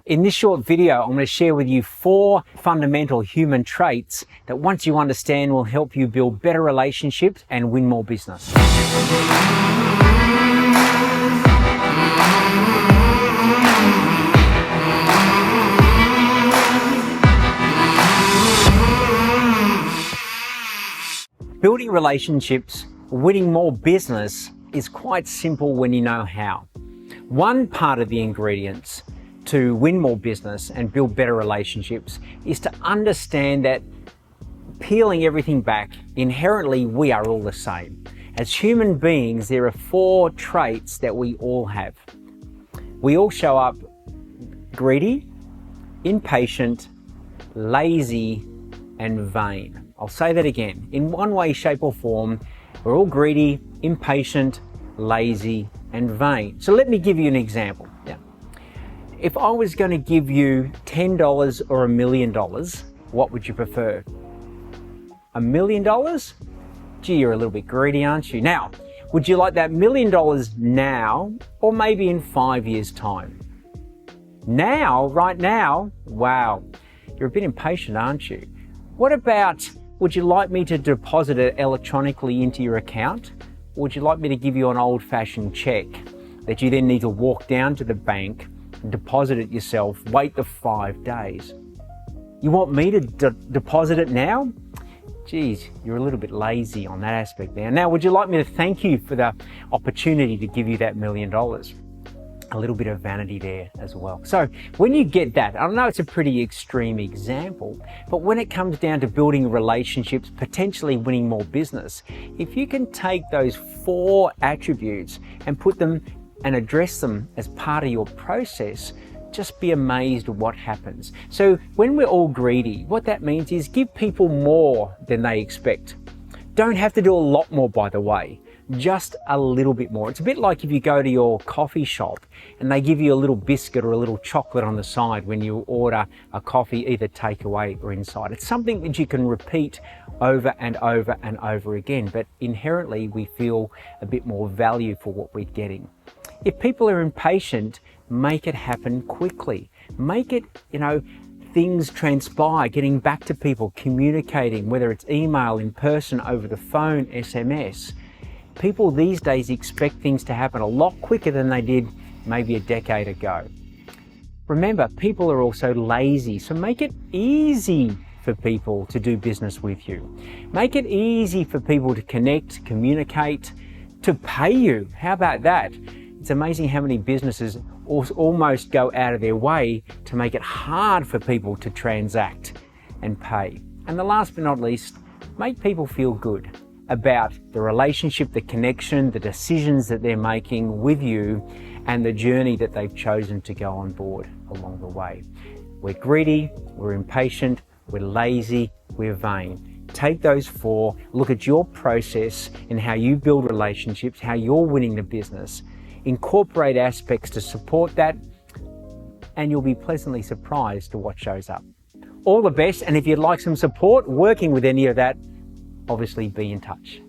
In this short video, I'm going to share with you 4 fundamental human traits that once you understand will help you build better relationships and win more business. Building relationships, winning more business is quite simple when you know how. One part of the ingredients to win more business and build better relationships is to understand that, peeling everything back, inherently we are all the same. As human beings, there are 4 traits that we all have. We all show up greedy, impatient, lazy, and vain. I'll say that again. In one way, shape, or form, we're all greedy, impatient, lazy, and vain. So let me give you an example. If I was going to give you $10 or $1 million, what would you prefer? $1 million? Gee, you're a little bit greedy, aren't you? Now, would you like that $1 million now, or maybe in 5 years' time? Now, right now? Wow, you're a bit impatient, aren't you? What about, would you like me to deposit it electronically into your account? Or would you like me to give you an old-fashioned check that you then need to walk down to the bank, deposit it yourself, wait the 5 days? You want me to deposit it now? Geez, you're a little bit lazy on that aspect there. Now, would you like me to thank you for the opportunity to give you that $1 million? A little bit of vanity there as well. So when you get that, I know it's a pretty extreme example, but when it comes down to building relationships, potentially winning more business, if you can take those 4 attributes and put them and address them as part of your process, just be amazed at what happens. So when we're all greedy, what that means is give people more than they expect. Don't have to do a lot more, by the way, just a little bit more. It's a bit like if you go to your coffee shop and they give you a little biscuit or a little chocolate on the side when you order a coffee, either takeaway or inside. It's something that you can repeat over and over and over again, but inherently we feel a bit more value for what we're getting. If people are impatient, make it happen quickly. Make it, things transpire, getting back to people, communicating, whether it's email, in person, over the phone, SMS. People these days expect things to happen a lot quicker than they did maybe a decade ago. Remember, people are also lazy, so make it easy for people to do business with you. Make it easy for people to connect, communicate, to pay you. How about that? It's amazing how many businesses almost go out of their way to make it hard for people to transact and pay. And the last but not least, make people feel good about the relationship, the connection, the decisions that they're making with you, and the journey that they've chosen to go on board along the way. We're greedy, we're impatient, we're lazy, we're vain. Take those 4, look at your process and how you build relationships, how you're winning the business. Incorporate aspects to support that, and you'll be pleasantly surprised to what shows up. All the best, and if you'd like some support working with any of that, obviously be in touch.